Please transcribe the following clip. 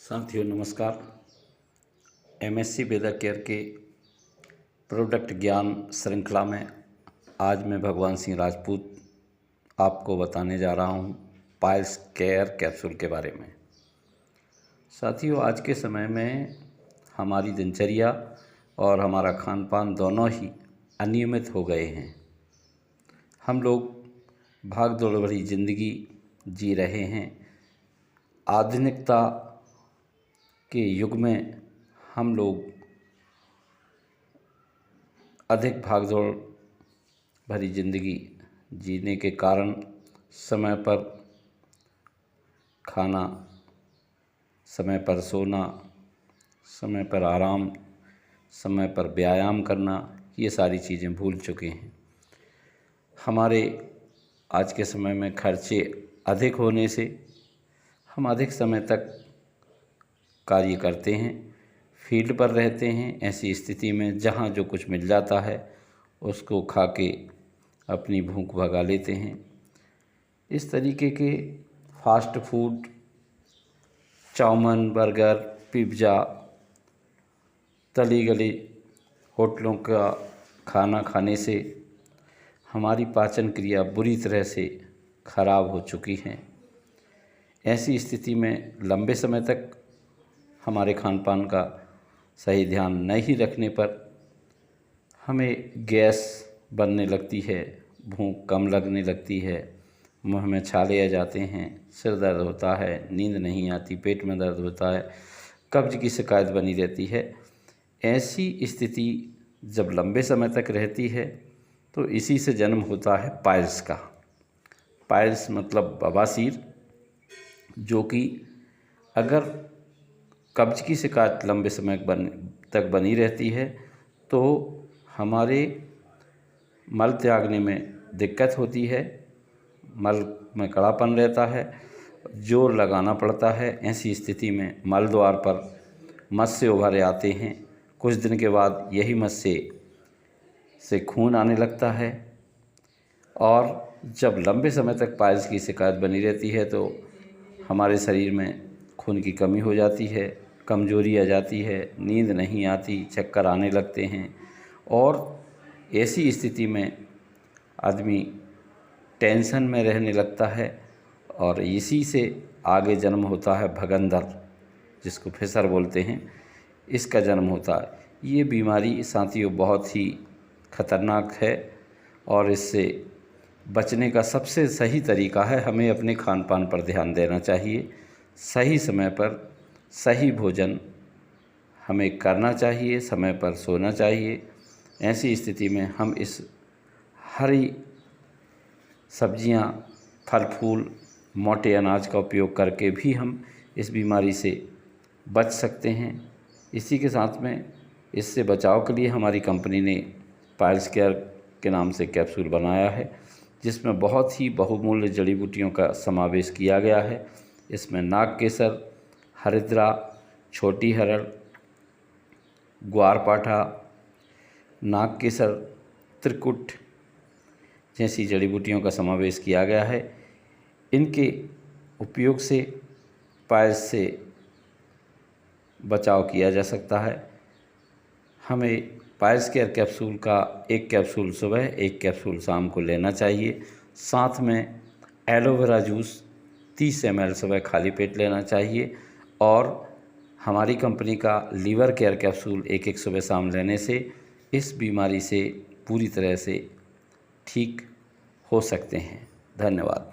साथियों नमस्कार। एमएससी वेदा केयर के प्रोडक्ट ज्ञान श्रृंखला में आज मैं भगवान सिंह राजपूत आपको बताने जा रहा हूं पायल्स केयर कैप्सूल के बारे में। साथियों, आज के समय में हमारी दिनचर्या और हमारा खान पान दोनों ही अनियमित हो गए हैं। हम लोग भाग दौड़ भरी ज़िंदगी जी रहे हैं। आधुनिकता के युग में हम लोग अधिक भागदौड़ भरी ज़िंदगी जीने के कारण समय पर खाना, समय पर सोना, समय पर आराम, समय पर व्यायाम करना, ये सारी चीज़ें भूल चुके हैं। हमारे आज के समय में खर्चे अधिक होने से हम अधिक समय तक कार्य करते हैं, फील्ड पर रहते हैं। ऐसी स्थिति में जहाँ जो कुछ मिल जाता है उसको खा के अपनी भूख भगा लेते हैं। इस तरीके के fast food, chow mein, burger, pizza, तली गली होटलों का खाना खाने से हमारी पाचन क्रिया बुरी तरह से खराब हो चुकी है। ऐसी स्थिति में लंबे समय तक हमारे खान पान का सही ध्यान नहीं रखने पर हमें गैस बनने लगती है, भूख कम लगने लगती है, मुंह में छाले आ जाते हैं, सिर दर्द होता है, नींद नहीं आती, पेट में दर्द होता है, कब्ज की शिकायत बनी रहती है। ऐसी स्थिति जब लंबे समय तक रहती है तो इसी से जन्म होता है पाइल्स का। पाइल्स मतलब बवासीर, जो कि अगर कब्ज की शिकायत लंबे समय तक बनी रहती है तो हमारे मल त्यागने में दिक्कत होती है, मल में कड़ापन रहता है, जोर लगाना पड़ता है। ऐसी स्थिति में मल द्वार पर मस्से उभरे आते हैं। कुछ दिन के बाद यही मस्से से खून आने लगता है और जब लंबे समय तक पाइल्स की शिकायत बनी रहती है तो हमारे शरीर में खून की कमी हो जाती है, कमजोरी आ जाती है, नींद नहीं आती, चक्कर आने लगते हैं और ऐसी स्थिति में आदमी टेंशन में रहने लगता है और इसी से आगे जन्म होता है भगंदर, जिसको फिसर बोलते हैं, इसका जन्म होता है। ये बीमारी साथियों बहुत ही खतरनाक है और इससे बचने का सबसे सही तरीका है हमें अपने खान पान पर ध्यान देना चाहिए। सही समय पर सही भोजन हमें करना चाहिए, समय पर सोना चाहिए। ऐसी स्थिति में हम इस हरी सब्जियां, फल फूल, मोटे अनाज का उपयोग करके भी हम इस बीमारी से बच सकते हैं। इसी के साथ में इससे बचाव के लिए हमारी कंपनी ने पायल्स केयर के नाम से कैप्सूल बनाया है, जिसमें बहुत ही बहुमूल्य जड़ी बूटियों का समावेश किया गया है। इसमें नाग केसर, हरिद्रा, छोटी हरड़, ग्वारपाठा, नाग केसर, त्रिकुट जैसी जड़ी बूटियों का समावेश किया गया है। इनके उपयोग से पायल्स से बचाव किया जा सकता है। हमें पायल्स केयर कैप्सूल का एक कैप्सूल सुबह, एक कैप्सूल शाम को लेना चाहिए। साथ में एलोवेरा जूस 30 ml सुबह खाली पेट लेना चाहिए और हमारी कंपनी का लीवर केयर कैप्सूल एक सुबह शाम लेने से इस बीमारी से पूरी तरह से ठीक हो सकते हैं। धन्यवाद।